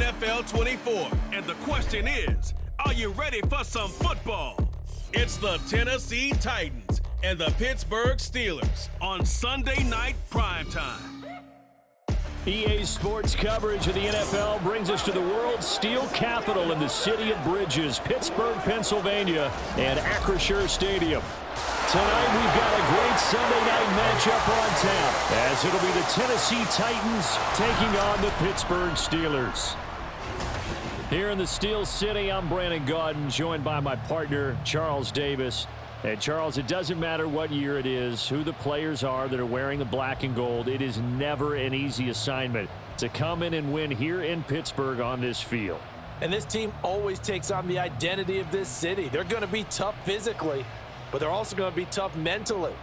NFL 24. And the question is, are you ready for some football? It's the Tennessee Titans and the Pittsburgh Steelers on Sunday Night Primetime. EA Sports coverage of the NFL brings us to the world's steel capital in the city of bridges, Pittsburgh, Pennsylvania, and Acrisure Stadium. Tonight we've got a great Sunday night matchup on tap, as it'll be the Tennessee Titans taking on the Pittsburgh Steelers. Here in the Steel City, I'm Brandon Gaudin, joined by my partner, Charles Davis. And Charles, it doesn't matter what year it is, who the players are that are wearing the black and gold. It is never an easy assignment to come in and win here in Pittsburgh on this field. And this team always takes on the identity of this city. They're going to be tough physically, but they're also going to be tough mentally.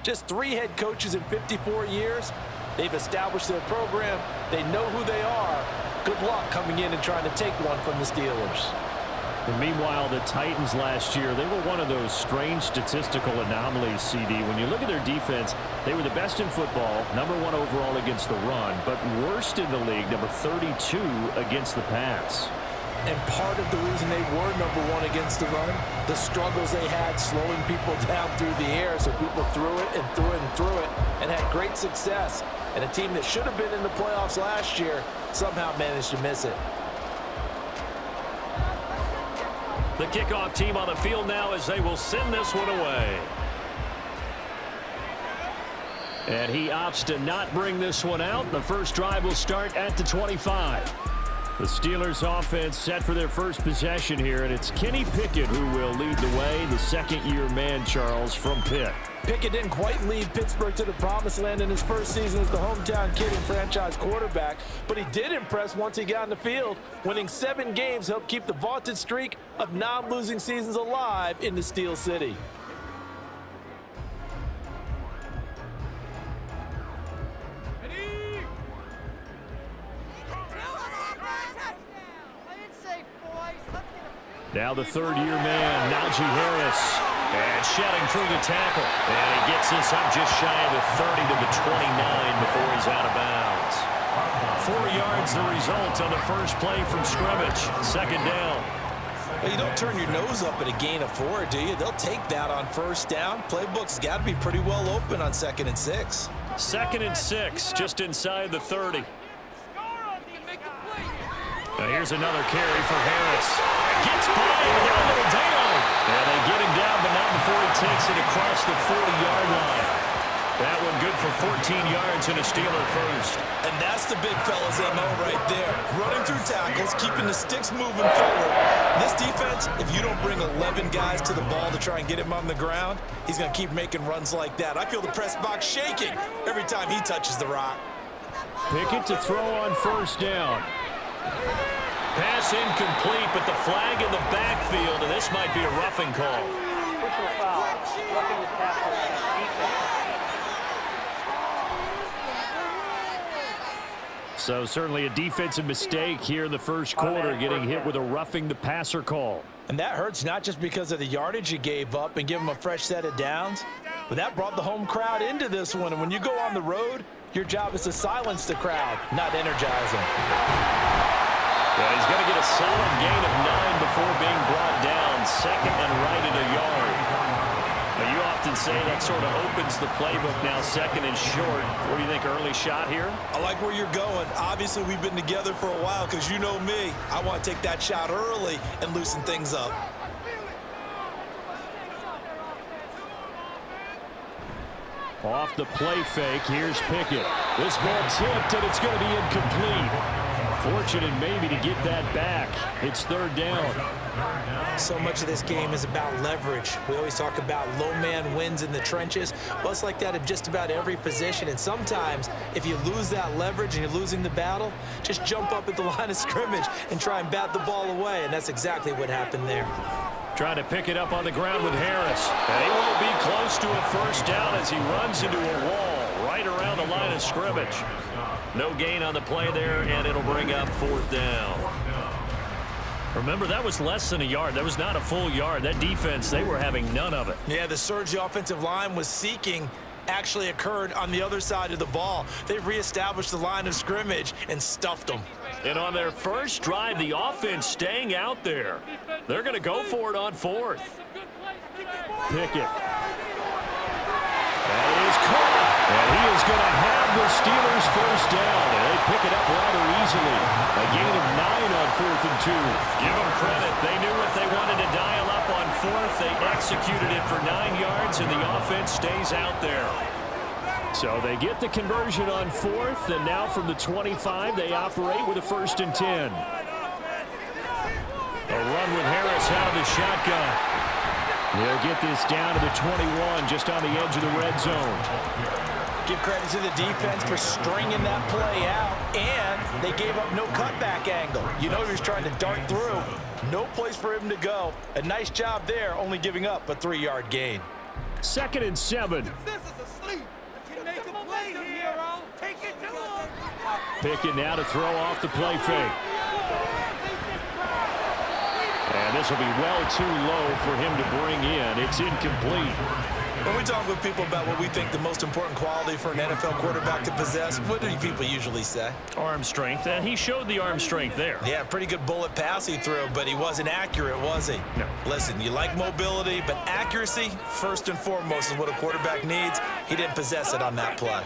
Just 3 head coaches in 54 years. They've established their program. They know who they are. Good luck coming in and trying to take one from the Steelers. And meanwhile, the Titans last year, they were one of those strange statistical anomalies, CD. When you look at their defense, they were the best in football, #1 overall against the run, but worst in the league, number 32 against the pass. And part of the reason they were #1 against the run, the struggles they had slowing people down through the air, so people threw it and threw it and threw it and had great success. And a team that should have been in the playoffs last year somehow managed to miss it. The kickoff team on the field now as they will send this one away. And he opts to not bring this one out. The first drive will start at the 25. The Steelers offense set for their first possession here, and it's Kenny Pickett who will lead the way, the second-year man, Charles, from Pitt. Pickett didn't quite lead Pittsburgh to the promised land in his first season as the hometown kid and franchise quarterback, but he did impress once he got in the field. Winning 7 games helped keep the vaunted streak of non-losing seasons alive in the Steel City. Now the third-year man, Najee Harris, and shedding through the tackle. And he gets us up just shy of the 30 to the 29 before he's out of bounds. 4 yards the result on the first play from scrimmage. Second down. Well, you don't turn your nose up at a gain of 4, do you? They'll take that on first down. Playbook's got to be pretty well open on 2nd and 6. 2nd and 6, just inside the 30. Now here's another carry for Harris. Gets by and got a little down. And they get him down, but not before he takes it across the 40-yard line. That one good for 14 yards and a Steeler first. And that's the big fella's MO right there. Running through tackles, keeping the sticks moving forward. This defense, if you don't bring 11 guys to the ball to try and get him on the ground, he's going to keep making runs like that. I feel the press box shaking every time he touches the rock. Pickett to throw on first down. Pass incomplete, but the flag in the backfield, and this might be a roughing call. Personal foul. Roughing the tackle defense. So certainly a defensive mistake here in the first quarter, getting hit with a roughing the passer call. And that hurts not just because of the yardage you gave up and give them a fresh set of downs, but that brought the home crowd into this one. And when you go on the road, your job is to silence the crowd, not energize them. Yeah, he's going to get a solid gain of 9 before being brought down. 2nd and right at a yard. Now, you often say that sort of opens the playbook now, 2nd and short. What do you think, early shot here? I like where you're going. Obviously, we've been together for a while because you know me. I want to take that shot early and loosen things up. Off the play fake, here's Pickett. This ball tipped, and it's going to be incomplete. Fortunate maybe to get that back. It's 3rd down. So much of this game is about leverage. We always talk about low man wins in the trenches. Well, it's like that in just about every position. And sometimes, if you lose that leverage and you're losing the battle, just jump up at the line of scrimmage and try and bat the ball away. And that's exactly what happened there. Trying to pick it up on the ground with Harris. And he will be close to a first down as he runs into a wall right around the line of scrimmage. No gain on the play there, and it'll bring up 4th down. Remember, that was less than a yard. That was not a full yard. That defense, they were having none of it. Yeah, the surge the offensive line was seeking actually occurred on the other side of the ball. They reestablished the line of scrimmage and stuffed them. And on their first drive, the offense staying out there. They're going to go for it on fourth. Pickett. That is caught. And he is going to have the Steelers first down. And they pick it up rather easily. A gain of 9 on 4th and 2. Give them credit. They knew what they wanted to dial up on fourth. They executed it for 9 yards, and the offense stays out there. So they get the conversion on fourth, and now from the 25, they operate with a 1st and 10. A run with Harris out of the shotgun. They'll get this down to the 21, just on the edge of the red zone. Give credit to the defense for stringing that play out, and they gave up no cutback angle. You know he was trying to dart through. No place for him to go. A nice job there, only giving up a 3-yard gain. 2nd and 7. Pickett now to throw off the play fake. And this will be well too low for him to bring in. It's incomplete. When we talk with people about what we think the most important quality for an NFL quarterback to possess, what do people usually say? Arm strength, and he showed the arm strength there. Yeah, pretty good bullet pass he threw, but he wasn't accurate, was he? No. Listen, you like mobility, but accuracy, first and foremost, is what a quarterback needs. He didn't possess it on that play.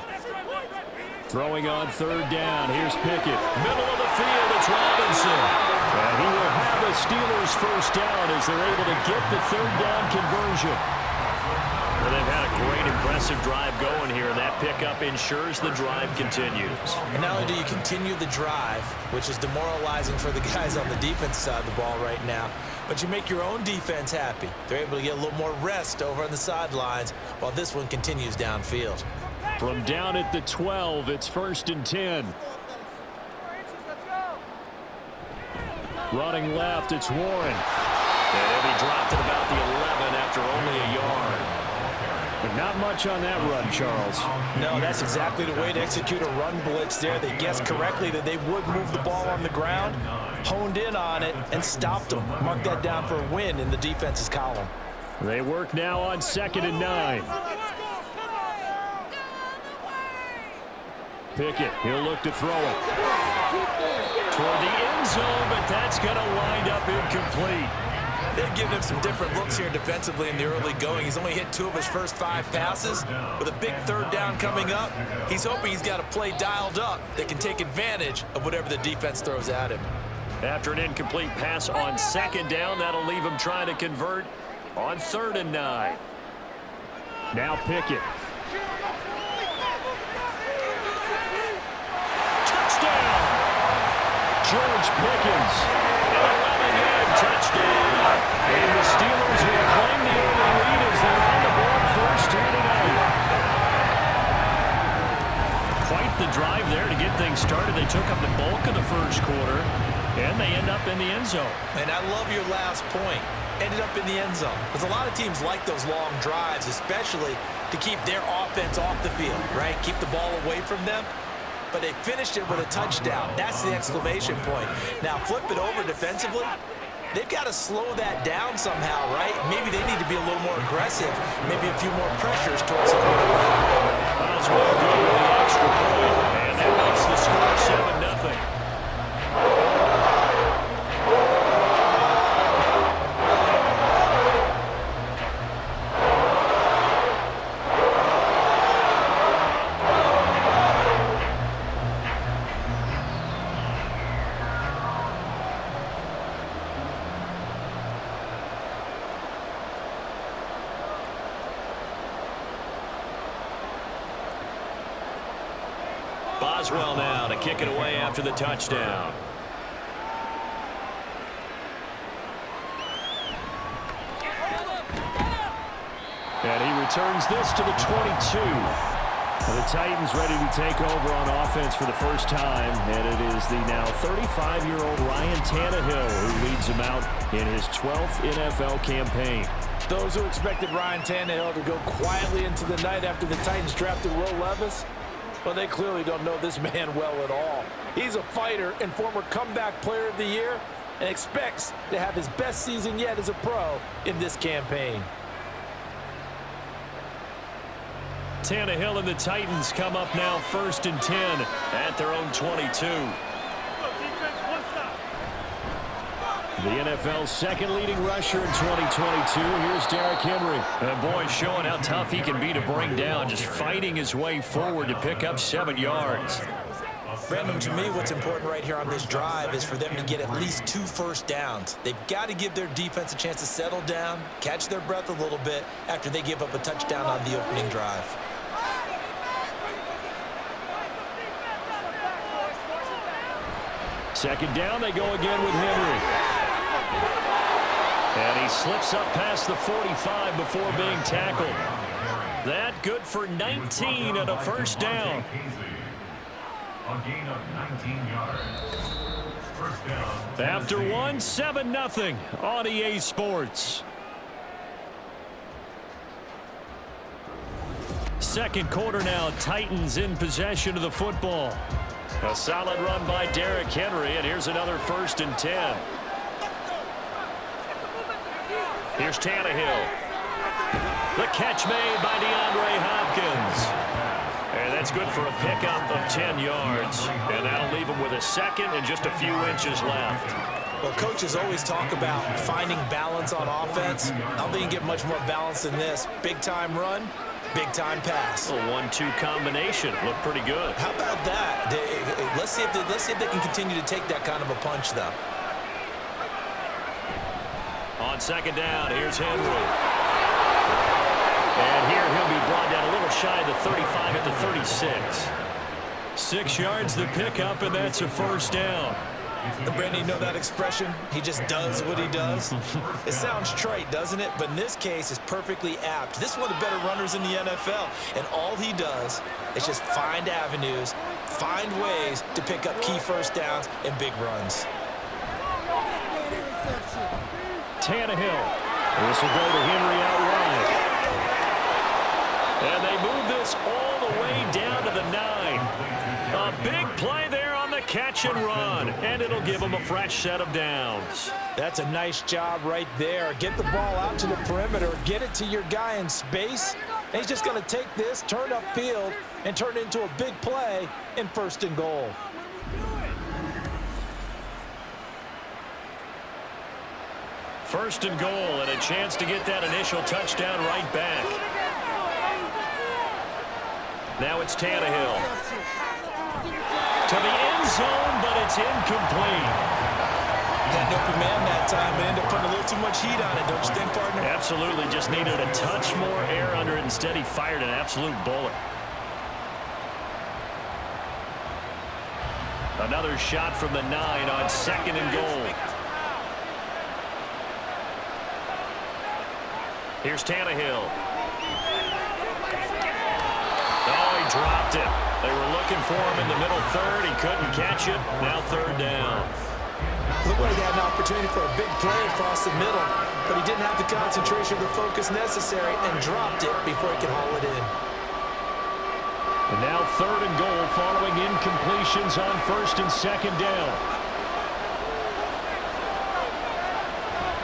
Throwing on 3rd down. Here's Pickett. Middle of the field, it's Robinson. And he will have the Steelers first down as they're able to get the 3rd down conversion. Well, they've had a great, impressive drive going here, and that pickup ensures the drive continues. And not only do you continue the drive, which is demoralizing for the guys on the defense side of the ball right now, but you make your own defense happy. They're able to get a little more rest over on the sidelines while this one continues downfield. From down at the 12, it's 1st and 10. Running left, it's Warren. And he'll be dropped at about the 11 after only a yard. But not much on that run, Charles. No, that's exactly the way to execute a run blitz there. They guessed correctly that they would move the ball on the ground, honed in on it, and stopped them. Mark that down for a win in the defense's column. They work now on 2nd and 9. Pickett, he'll look to throw it. Toward the end zone, but that's going to wind up incomplete. They've given him some different looks here defensively in the early going. He's only hit 2 of his first 5 passes. With a big 3rd down coming up, he's hoping he's got a play dialed up that can take advantage of whatever the defense throws at him. After an incomplete pass on 2nd down, that'll leave him trying to convert on 3rd and 9. Now Pickett. Touchdown! George Pickens. An 11-yard touchdown. And the Steelers will claim the early lead as they're on the board first here tonight. Quite the drive there to get things started. They took up the bulk of the first quarter, and they end up in the end zone. And I love your last point. Ended up in the end zone. Because a lot of teams like those long drives, especially to keep their offense off the field, right? Keep the ball away from them. But they finished it with a touchdown. That's the exclamation point. Now flip it over defensively. They've got to slow that down somehow, right? Maybe they need to be a little more aggressive. Maybe a few more pressures towards the quarterback. Oswald go with the extra point, and that makes the score 7-0. Boswell now to kick it away after the touchdown. And he returns this to the 22. The Titans ready to take over on offense for the first time, and it is the now 35-year-old Ryan Tannehill who leads them out in his 12th NFL campaign. Those who expected Ryan Tannehill to go quietly into the night after the Titans drafted Will Levis, well, they clearly don't know this man well at all. He's a fighter and former comeback player of the year and expects to have his best season yet as a pro in this campaign. Tannehill and the Titans come up now 1st and 10 at their own 22. The NFL's second leading rusher in 2022. Here's Derrick Henry. And boy, showing how tough he can be to bring down, just fighting his way forward to pick up 7 yards. Brandon, to me, what's important right here on this drive is for them to get at least 2 first downs. They've got to give their defense a chance to settle down, catch their breath a little bit after they give up a touchdown on the opening drive. Second down, they go again with Henry. And he slips up past the 45 before being tackled. That good for 19 and a first down. A gain of 19 yards. First down. After one, 7-0 on EA Sports. Second quarter now, Titans in possession of the football. A solid run by Derrick Henry, and here's another 1st and 10. Here's Tannehill. The catch made by DeAndre Hopkins. And that's good for a pickup of 10 yards. And that'll leave him with a second and just a few inches left. Well, coaches always talk about finding balance on offense. I don't think you get much more balance than this. Big-time run, big-time pass. A 1-2 combination. Looked pretty good. How about that? Let's see if they can continue to take that kind of a punch, though. On second down, here's Henry. And here he'll be brought down a little shy of the 35 at the 36. 6 yards the pickup, and that's a first down. Brandon, you know that expression? He just does what he does. It sounds trite, doesn't it? But in this case, it's perfectly apt. This is one of the better runners in the NFL, and all he does is just find avenues, find ways to pick up key first downs and big runs. Tannehill. This will go to Henry outright. And they move this all the way down to the 9. A big play there on the catch and run, and it'll give them a fresh set of downs. That's a nice job right there. Get the ball out to the perimeter, get it to your guy in space, and he's just going to take this, turn upfield, and turn it into a big play in 1st and goal. First and goal, and a chance to get that initial touchdown right back. Now it's Tannehill. To the end zone, but it's incomplete. Had an open man that time, but ended up putting a little too much heat on it, don't you think, partner? Absolutely, just needed a touch more air under it. Instead, he fired an absolute bullet. Another shot from the 9 on 2nd and goal. Here's Tannehill. Oh, he dropped it. They were looking for him in the middle 3rd. He couldn't catch it. Now 3rd down. Looked like he had an opportunity for a big play across the middle, but he didn't have the concentration or the focus necessary and dropped it before he could haul it in. And now 3rd and goal following incompletions on 1st and 2nd down.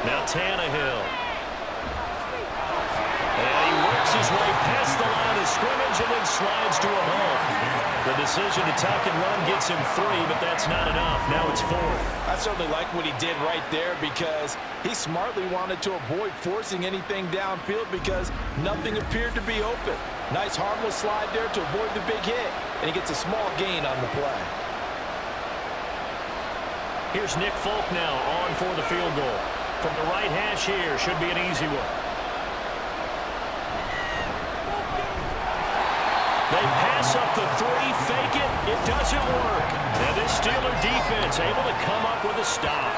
Now Tannehill. And he works his way past the line of scrimmage and then slides to a halt. The decision to tuck and run gets him 3, but that's not enough. Now it's 4th. I certainly like what he did right there because he smartly wanted to avoid forcing anything downfield because nothing appeared to be open. Nice harmless slide there to avoid the big hit, and he gets a small gain on the play. Here's Nick Folk now on for the field goal. From the right hash here, should be an easy one. They pass up the 3, fake it. It doesn't work. And this Steeler defense able to come up with a stop.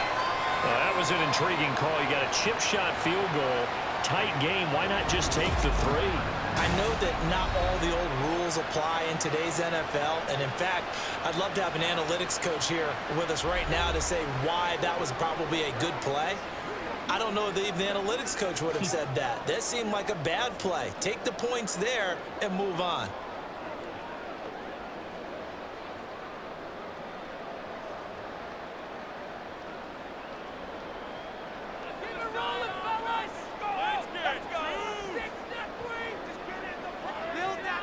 Well, that was an intriguing call. You got a chip shot field goal. Tight game. Why not just take the 3? I know that not all the old rules apply in today's NFL. And, in fact, I'd love to have an analytics coach here with us right now to say why that was probably a good play. I don't know if even the analytics coach would have said that. That seemed like a bad play. Take the points there and move on.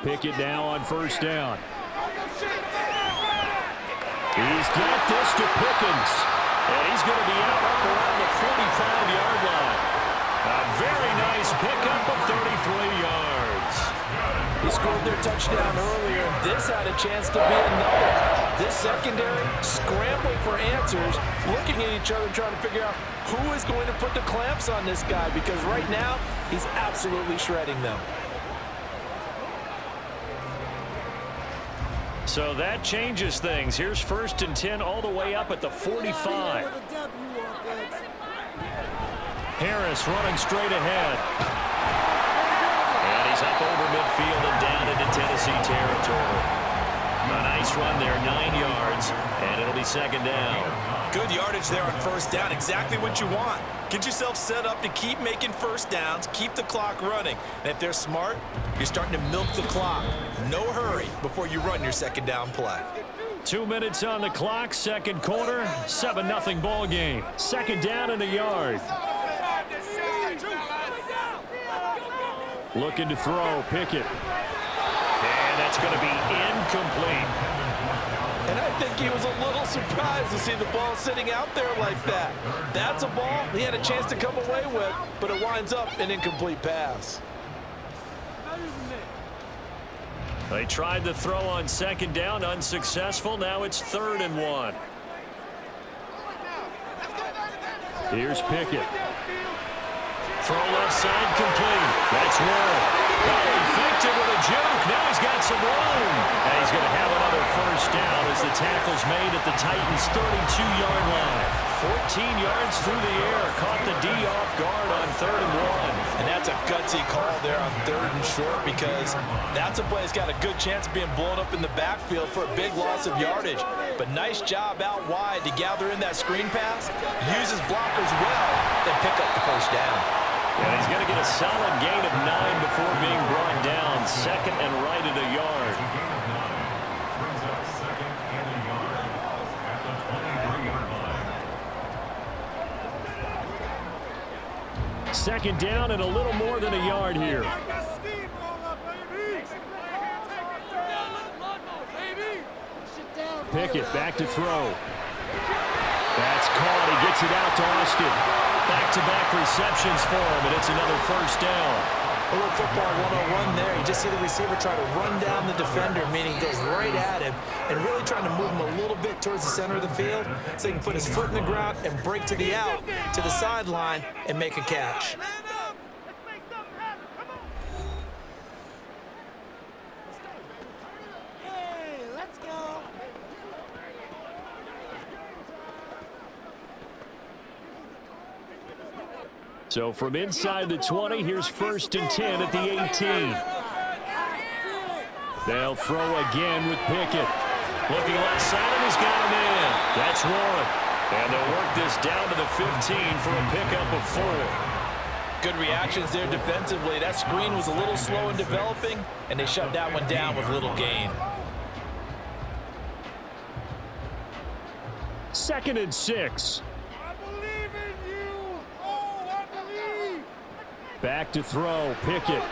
Pickett now on 1st down. He's got this to Pickens. And he's going to be out up around the 45-yard line. A very nice pickup of 33 yards. He scored their touchdown earlier, and this had a chance to be another. This secondary scrambling for answers, looking at each other, trying to figure out who is going to put the clamps on this guy, because right now, he's absolutely shredding them. So that changes things. Here's 1st and 10 all the way up at the 45. Harris running straight ahead. And he's up over midfield and down into Tennessee territory. A nice run there, 9 yards, and it'll be 2nd down. Good yardage there on 1st down, exactly what you want. Get yourself set up to keep making 1st downs, keep the clock running. And if they're smart, you're starting to milk the clock. No hurry before you run your 2nd down play. 2 minutes on the clock, 2nd quarter, 7-0 ball game. 2nd down and a yard. Looking to throw, Pickett. And that's going to be incomplete. And I think he was a little surprised to see the ball sitting out there like that. That's a ball he had a chance to come away with, but it winds up an incomplete pass. They tried to throw on 2nd down, unsuccessful. Now it's 3rd and 1. Here's Pickett. Throw left side complete. That's Warren. Faked it with a juke. Now he's got some room. And he's going to have another 1st down as the tackle's made at the Titans' 32-yard line. 14 yards through the air. Caught the D off guard on 3rd and 1. And that's a gutsy call there on 3rd and short, because that's a play that's got a good chance of being blown up in the backfield for a big loss of yardage. But nice job out wide to gather in that screen pass, use his blockers well, and pick up the 1st down. And he's going to get a solid gain of 9 before being brought down. 2nd and right at a yard. Brings up 2nd and a yard at the 23-yard line. 2nd down and a little more than a yard here. Pickett back to throw. That's caught. He gets it out to Austin. Back-to-back receptions for him, and it's another 1st down. A little football 101 there. You just see the receiver try to run down the defender, meaning goes right at him, and really trying to move him a little bit towards the center of the field so he can put his foot in the ground and break to the out, to the sideline, and make a catch. So from inside the 20, here's 1st and 10 at the 18. They'll throw again with Pickett. Looking left side, and he's got him in. That's Warren. And they'll work this down to the 15 for a pickup of 4. Good reactions there defensively. That screen was a little slow in developing, and they shut that one down with little gain. 2nd and 6. Back to throw, Pickett.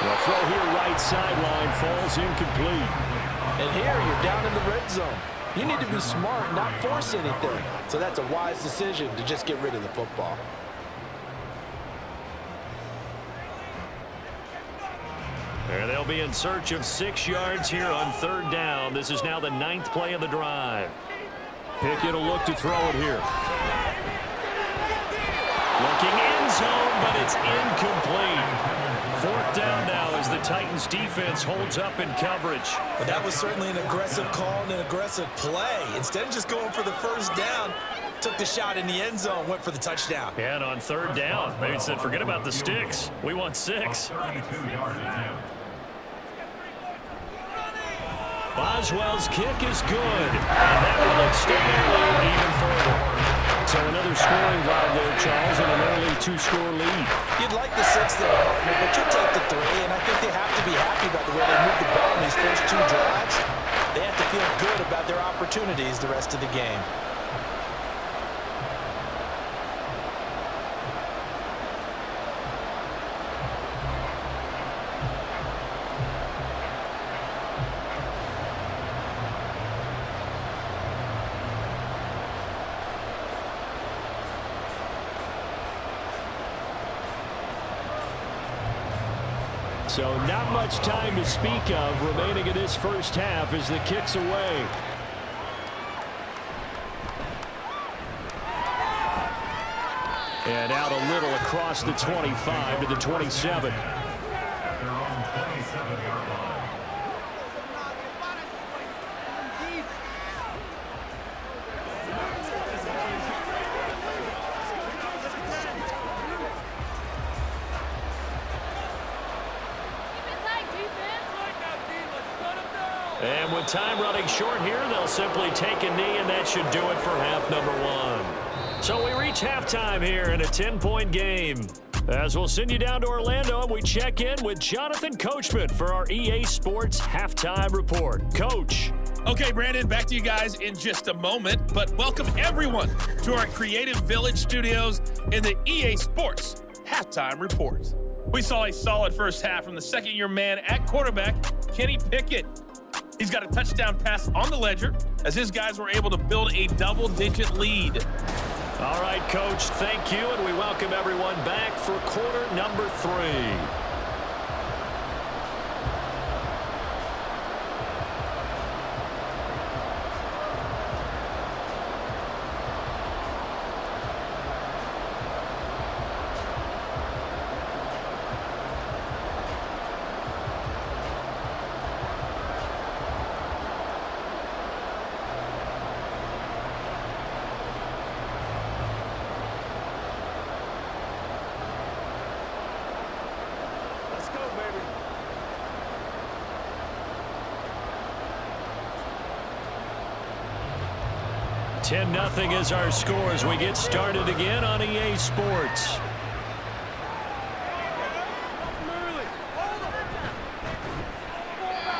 The throw here right sideline falls incomplete. And here you're down in the red zone. You need to be smart, not force anything. So that's a wise decision to just get rid of the football. And they'll be in search of 6 yards here on 3rd down. This is now the 9th play of the drive. Pickett will look to throw it here. Looking end zone, but it's incomplete. 4th down now as the Titans defense holds up in coverage. But that was certainly an aggressive call and an aggressive play. Instead of just going for the 1st down, took the shot in the end zone, went for the touchdown. And on 3rd down, maybe said, forget about the sticks. We want 6. 32-yard attempt. Boswell's kick is good. And that will extend their lead even further. So another scoring drive there, Charles, and an early 2-score lead. You'd like the 6th there, partner, but you'll take the 3, and I think they have to be happy about the way they moved the ball in these first 2 drives. They have to feel good about their opportunities the rest of the game. So not much time to speak of remaining in this first half as the kick's away. And out a little across the 25 to the 27. At their own 27-yard line. And with time running short here, they'll simply take a knee, and that should do it for half number one. So we reach halftime here in a 10-point game. As we'll send you down to Orlando, and we check in with Jonathan Coachman for our EA Sports Halftime Report. Coach. Okay, Brandon, back to you guys in just a moment, but welcome everyone to our Creative Village studios in the EA Sports Halftime Report. We saw a solid first half from the second-year man at quarterback, Kenny Pickett. He's got a touchdown pass on the ledger as his guys were able to build a double-digit lead. All right, Coach, thank you, and we welcome everyone back for quarter number 3. Let's go, baby. Nothing is our score as we get started again on EA Sports.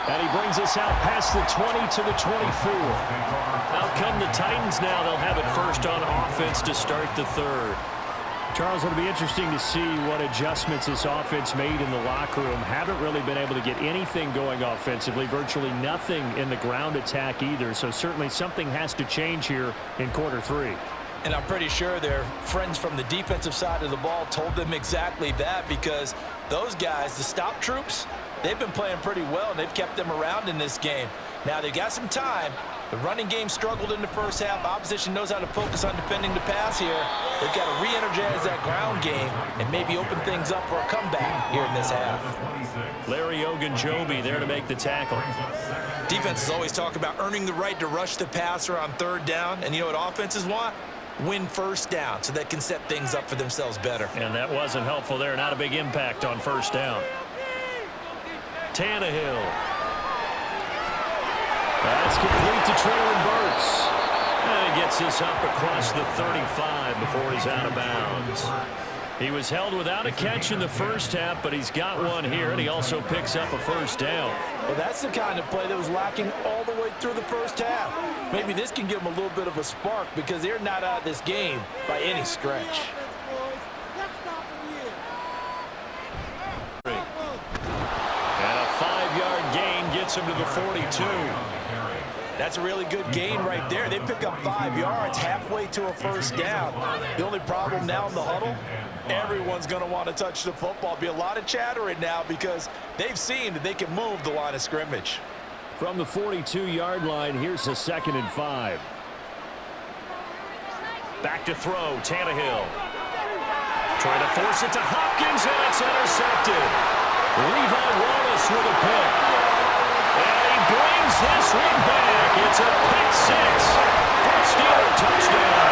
And he brings us out past the 20 to the 24. Out come the Titans now. They'll have it first on offense to start the third. Charles, it'll be interesting to see what adjustments this offense made in the locker room. Haven't really been able to get anything going offensively, virtually nothing in the ground attack either. So certainly something has to change here in quarter 3. And I'm pretty sure their friends from the defensive side of the ball told them exactly that, because those guys, the stop troops, they've been playing pretty well, and they've kept them around in this game. Now, they got some time. The running game struggled in the first half. Opposition knows how to focus on defending the pass here. They've got to re-energize that ground game and maybe open things up for a comeback here in this half. Larry Ogunjobi there to make the tackle. Defenses always talk about earning the right to rush the passer on third down. And you know what offenses want? Win first down so they can set things up for themselves better. And that wasn't helpful there. Not a big impact on first down. Tannehill. That's complete to Traylon Burks. And he gets this up across the 35 before he's out of bounds. He was held without a catch in the first half, but he's got one here, and he also picks up a first down. Well, that's the kind of play that was lacking all the way through the first half. Maybe this can give them a little bit of a spark, because they're not out of this game by any stretch. And a 5-yard gain gets him to the 42. That's a really good gain right there. They pick up 5 yards halfway to a first down. The only problem now in the huddle, everyone's going to want to touch the football. Be a lot of chattering now because they've seen that they can move the line of scrimmage. From the 42-yard line, here's a 2nd and 5. Back to throw, Tannehill. Trying to force it to Hopkins, and it's intercepted. Levi Wallace with a pick. And he brings this one back. It's a pick 6 for a Steeler touchdown.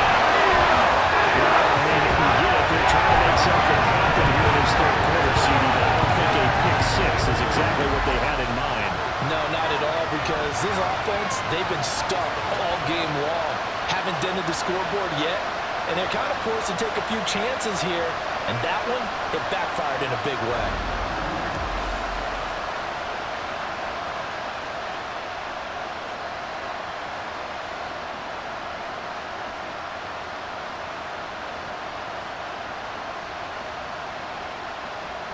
Well, I mean, if you get it, they're trying to make something happen here in this third quarter, CD. But I don't think a pick 6 is exactly what they had in mind. No, not at all, because this offense, they've been stuck all game long. Haven't dented the scoreboard yet, and they're kind of forced to take a few chances here. And that one, it backfired in a big way.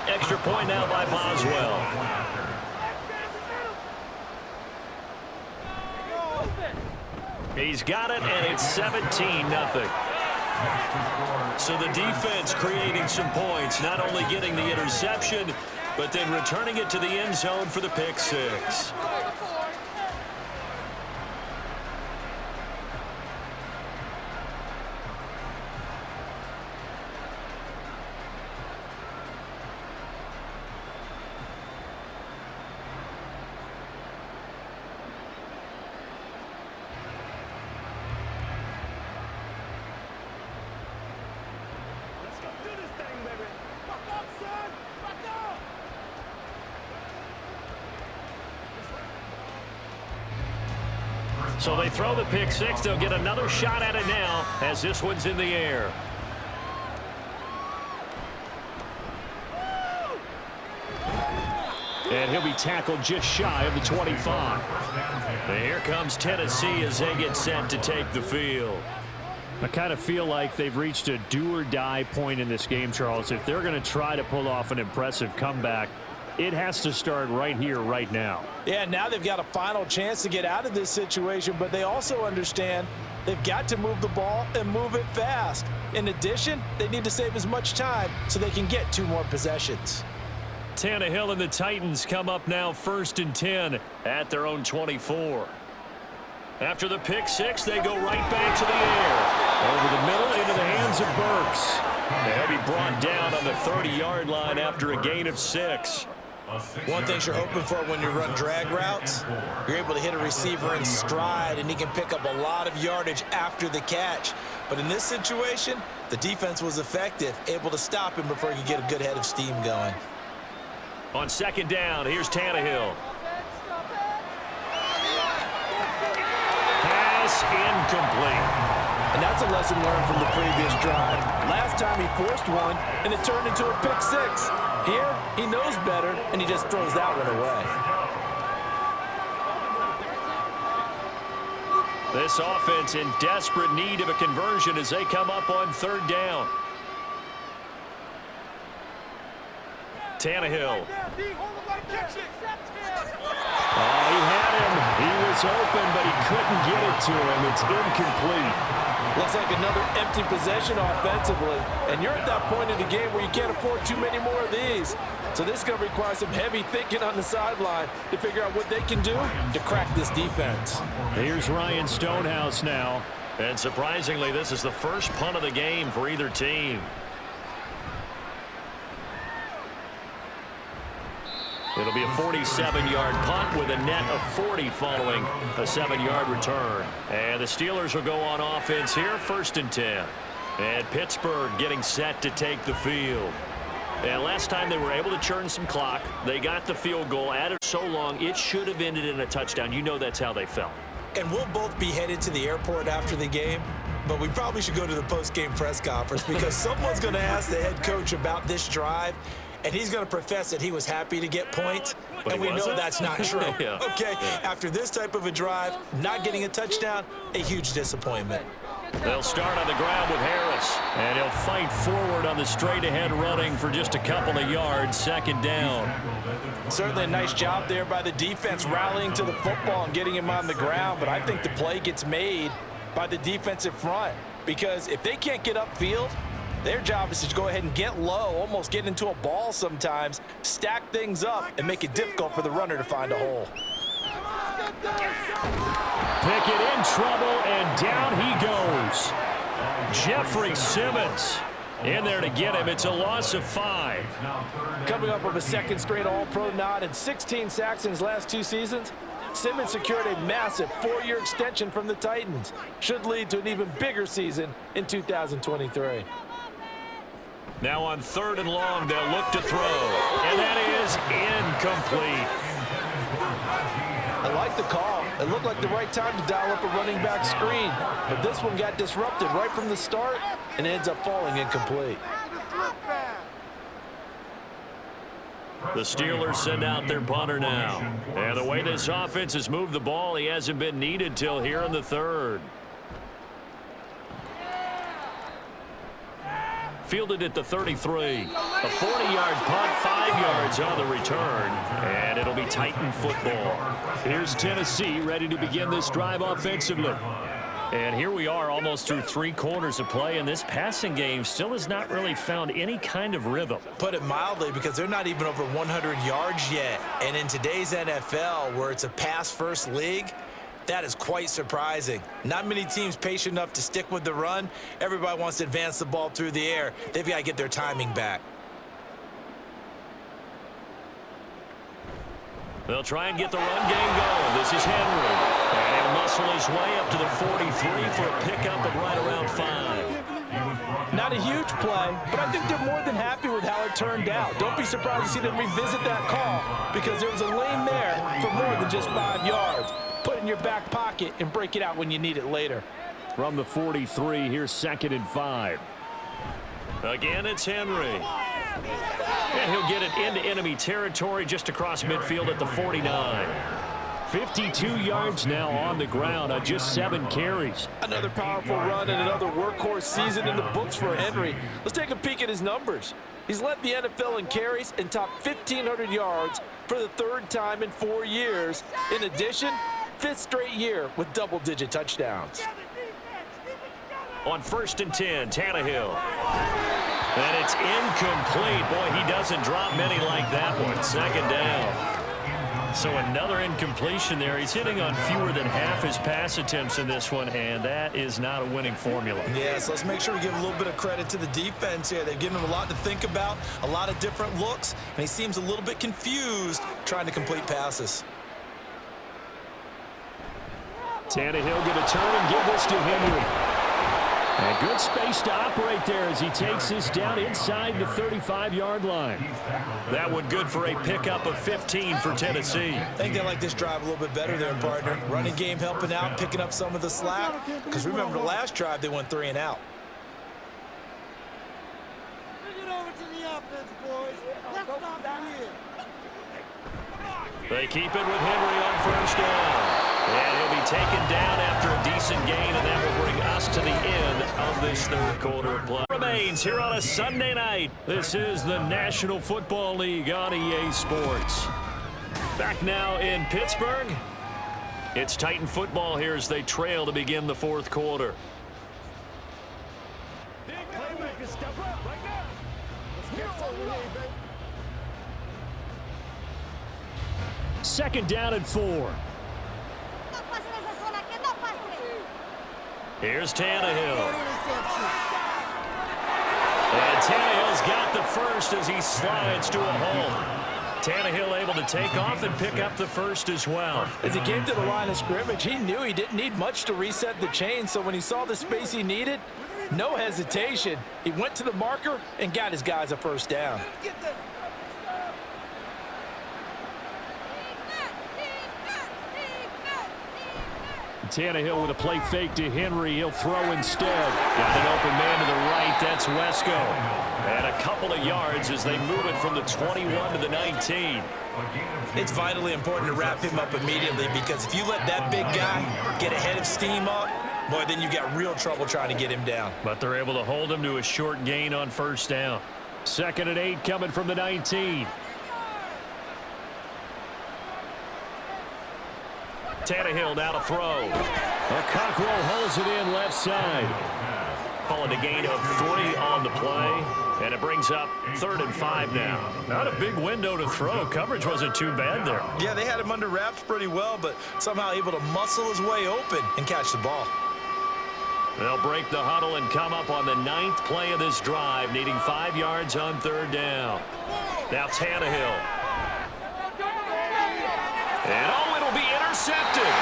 Extra point now by Boswell. He's got it, and it's 17-0. So the defense creating some points, not only getting the interception, but then returning it to the end zone for the pick six. So they throw the pick six. They'll get another shot at it now as this one's in the air. And he'll be tackled just shy of the 25. And here comes Tennessee as they get set to take the field. I kind of feel like they've reached a do-or-die point in this game, Charles. If they're going to try to pull off an impressive comeback, it has to start right here, right now. Yeah, now they've got a final chance to get out of this situation, but they also understand they've got to move the ball and move it fast. In addition, they need to save as much time so they can get 2 more possessions. Tannehill and the Titans come up now 1st and 10 at their own 24. After the pick six, they go right back to the air. Over the middle into the hands of Burks. They'll be brought down on the 30-yard line after a gain of 6. One thing you're hoping for when you run drag routes, you're able to hit a receiver in stride, and he can pick up a lot of yardage after the catch. But in this situation, the defense was effective, able to stop him before he could get a good head of steam going. On 2nd down, here's Tannehill. Pass incomplete. And that's a lesson learned from the previous drive. Last time he forced one, and it turned into a pick six. Here, he knows better, and he just throws that one away. This offense in desperate need of a conversion as they come up on 3rd down. Tannehill. Oh, he had him. He was open, but he couldn't get it to him. It's incomplete. Looks like another empty possession offensively. And you're at that point in the game where you can't afford too many more of these. So this is going to require some heavy thinking on the sideline to figure out what they can do to crack this defense. Here's Ryan Stonehouse now. And surprisingly, this is the first punt of the game for either team. It'll be a 47-yard punt with a net of 40 following a 7-yard return. And the Steelers will go on offense here, 1st and 10. And Pittsburgh getting set to take the field. And last time they were able to churn some clock. They got the field goal, added so long, it should have ended in a touchdown. You know that's how they felt. And we'll both be headed to the airport after the game, but we probably should go to the post-game press conference because someone's going to ask the head coach about this drive, and he's going to profess that he was happy to get points, and we know that's not true. Yeah. Okay, after this type of a drive, not getting a touchdown, a huge disappointment. They'll start on the ground with Harris, and he'll fight forward on the straight-ahead running for just a couple of yards, 2nd down. Certainly a nice job there by the defense rallying to the football and getting him on the ground, but I think the play gets made by the defensive front because if they can't get upfield, their job is to go ahead and get low, almost get into a ball sometimes, stack things up, and make it difficult for the runner to find a hole. Pickett in trouble, and down he goes. Jeffrey Simmons in there to get him. It's a loss of 5. Coming up with a 2nd straight All-Pro nod and 16 sacks in his last 2 seasons, Simmons secured a massive 4-year extension from the Titans. Should lead to an even bigger season in 2023. Now on 3rd and long, they'll look to throw, and that is incomplete. I like the call. It looked like the right time to dial up a running back screen, but this one got disrupted right from the start and ends up falling incomplete. The Steelers send out their punter now. And the way this offense has moved the ball, he hasn't been needed till here in the 3rd. Fielded at the 33. A 40-yard punt, 5 yards on the return. And it'll be Titan football. Here's Tennessee ready to begin this drive offensively. And here we are almost through 3 quarters of play, and this passing game still has not really found any kind of rhythm. Put it mildly, because they're not even over 100 yards yet. And in today's NFL, where it's a pass-first league, that is quite surprising. Not many teams patient enough to stick with the run. Everybody wants to advance the ball through the air. They've got to get their timing back. They'll try and get the run game going. This is Henry. And he'll muscle his way up to the 43 for a pickup of right around 5. Not a huge play, but I think they're more than happy with how it turned out. Don't be surprised to see them revisit that call, because there was a lane there for more than just 5 yards. Put it in your back pocket and break it out when you need it later. From the 43, here's 2nd and 5. Again, it's Henry. And he'll get it into enemy territory just across midfield at the 49. 52 yards now on the ground on just 7 carries. Another powerful run and another workhorse season in the books for Henry. Let's take a peek at his numbers. He's led the NFL in carries and topped 1,500 yards for the 3rd time in 4 years. In addition, 5th straight year with double-digit touchdowns. On 1st and 10, Tannehill. And it's incomplete. Boy, he doesn't drop many like that one. 2nd down. So another incompletion there. He's hitting on fewer than half his pass attempts in this one, and that is not a winning formula. Yeah, so let's make sure we give a little bit of credit to the defense here. They've given him a lot to think about, a lot of different looks, and he seems a little bit confused trying to complete passes. Tannehill going to turn and give this to Henry. And good space to operate there as he takes this down inside the 35-yard line. That one good for a pickup of 15 for Tennessee. I think they like this drive a little bit better there, partner. Running game helping out, picking up some of the slack. Because remember, the last drive, they went 3 and out. Bring it over to the offense, boys. Let's not win. They keep it with Henry on 1st down. And he'll be taken down after a decent gain, and that will bring us to the end of this 3rd quarter of play. Remains here on a Sunday night. This is the National Football League on EA Sports. Back now in Pittsburgh. It's Titan football here as they trail to begin the 4th quarter. Big playmakers step up right now. Let's get something, baby. 2nd down and 4. Here's Tannehill. And Tannehill's got the first as he slides to a hole. Tannehill able to take off and pick up the first as well. As he came to the line of scrimmage, he knew he didn't need much to reset the chain, so when he saw the space he needed, no hesitation. He went to the marker and got his guys a 1st down. Tannehill with a play fake to Henry. He'll throw instead. Got an open man to the right. That's Wesco. And a couple of yards as they move it from the 21 to the 19. It's vitally important to wrap him up immediately, because if you let that big guy get ahead of steam up, boy, then you got real trouble trying to get him down. But they're able to hold him to a short gain on 1st down. 2nd and 8 coming from the 19. Tannehill now to throw. Cockrell holds it in left side. Calling a gain of 3 on the play. And it brings up 3rd and 5 now. Not a big window to throw. Coverage wasn't too bad there. Yeah, they had him under wraps pretty well, but somehow able to muscle his way open and catch the ball. They'll break the huddle and come up on the 9th play of this drive, needing 5 yards on 3rd down. Now Tannehill. And it'll be intercepted.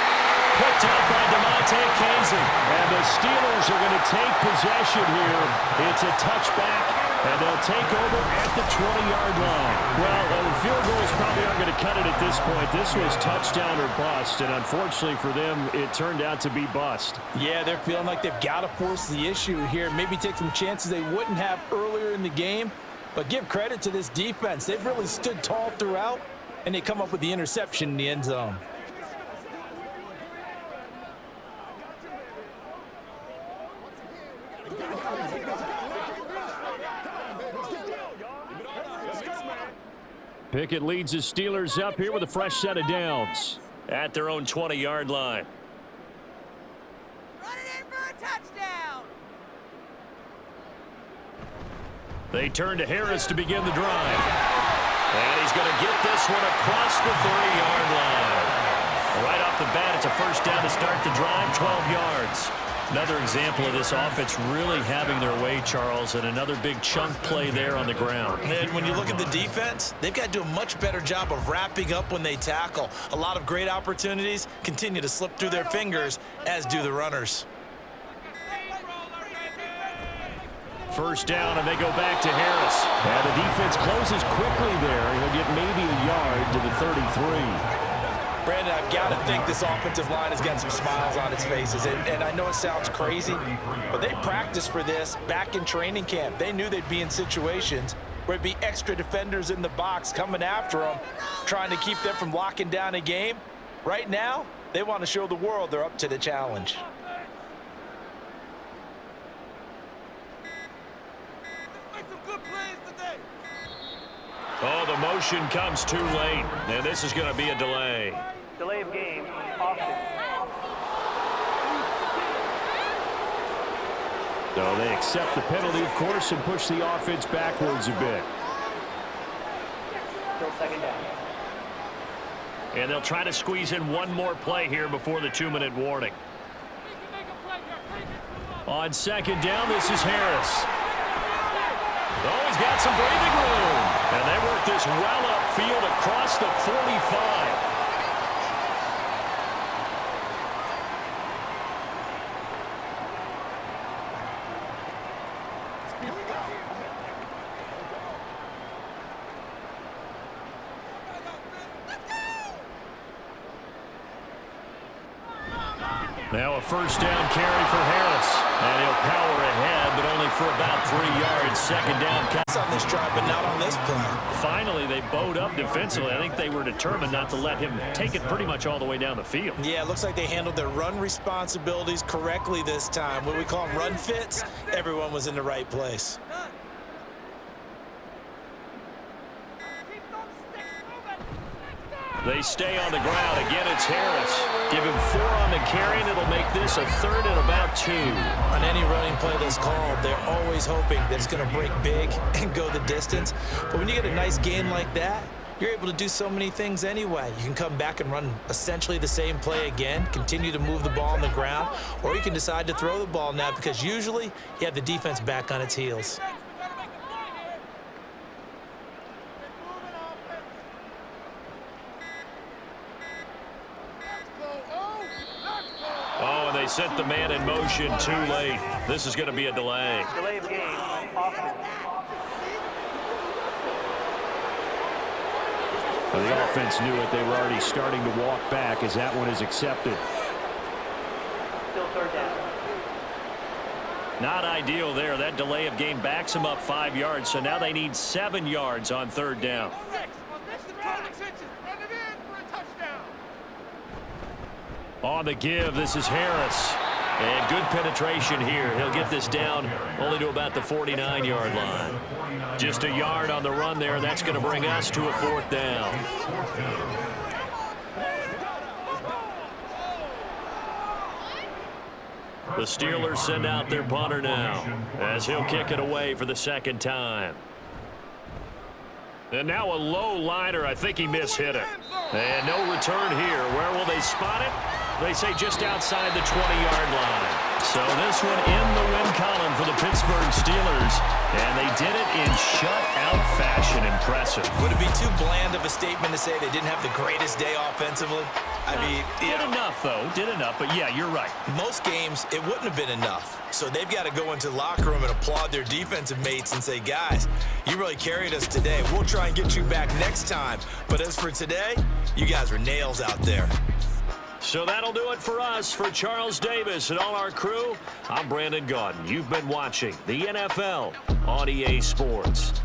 Picked up by DeMonte Kazin. And the Steelers are going to take possession here. It's a touchback, and they'll take over at the 20-yard line. Well, the field goals probably aren't going to cut it at this point. This was touchdown or bust, and unfortunately for them, it turned out to be bust. Yeah, they're feeling like they've got to force the issue here. Maybe take some chances they wouldn't have earlier in the game. But give credit to this defense. They've really stood tall throughout, and they come up with the interception in the end zone. Pickett leads the Steelers up here with a fresh set of downs at their own 20-yard line. Run it in They turn to Harris to begin the drive. And he's going to get this one across the 30-yard line. Right off the bat, it's a first down to start the drive, 12 yards. Another example of this offense really having their way, Charles, and another big chunk play there on the ground. And when you look at the defense, they've got to do a much better job of wrapping up when they tackle. A lot of great opportunities continue to slip through their fingers, as do the runners. First down, and they go back to Harris. And the defense closes quickly there. He'll get maybe a yard to the 33. Brandon, I've got to think this offensive line has got some smiles on its faces. And I know it sounds crazy, but they practiced for this back in training camp. They knew they'd be in situations where it'd be extra defenders in the box coming after them, trying to keep them from locking down a game. Right now, they want to show the world they're up to the challenge. Oh, the motion comes too late, and this is going to be a delay. Delay of game, Austin. So they accept the penalty, of course, and push the offense backwards a bit. Still second down. And they'll try to squeeze in one more play here before the 2-minute warning. On second down, this is Harris. Oh, he's got some breathing room. And they work this well upfield across the 45. Now a first down carry for Harris. And he'll power ahead, but only for about 3 yards. Second down. On this drive, but not on this play. Finally, they bowed up defensively. I think they were determined not to let him take it pretty much all the way down the field. Yeah, it looks like they handled their run responsibilities correctly this time. What we call them run fits, everyone was in the right place. They stay on the ground. Again, it's Harris. Give him 4 on the carry, and it'll make this a 3rd and about 2. On any running play that's called, they're always hoping that it's going to break big and go the distance. But when you get a nice gain like that, you're able to do so many things anyway. You can come back and run essentially the same play again, continue to move the ball on the ground, or you can decide to throw the ball now because usually you have the defense back on its heels. Oh, and they set the man in motion too late. This is going to be a delay. Delay of game, Austin. Well, the offense knew it. They were already starting to walk back as that one is accepted. Still third down. Not ideal there. That delay of game backs them up 5 yards, so now they need 7 yards on 3rd down. On the give, this is Harris. And good penetration here. He'll get this down only to about the 49-yard line. Just a yard on the run there. That's going to bring us to a 4th down. The Steelers send out their punter now as he'll kick it away for the 2nd time. And now a low liner. I think he mishit it. And no return here. Where will they spot it? They say just outside the 20-yard line. So this one in the win column for the Pittsburgh Steelers. And they did it in shutout fashion. Impressive. Would it be too bland of a statement to say they didn't have the greatest day offensively? I mean, did enough, though. Did enough. But, yeah, you're right. Most games, it wouldn't have been enough. So they've got to go into the locker room and applaud their defensive mates and say, guys, you really carried us today. We'll try and get you back next time. But as for today, you guys were nails out there. So that'll do it for us. For Charles Davis and all our crew, I'm Brandon Gaudin. You've been watching the NFL on EA Sports.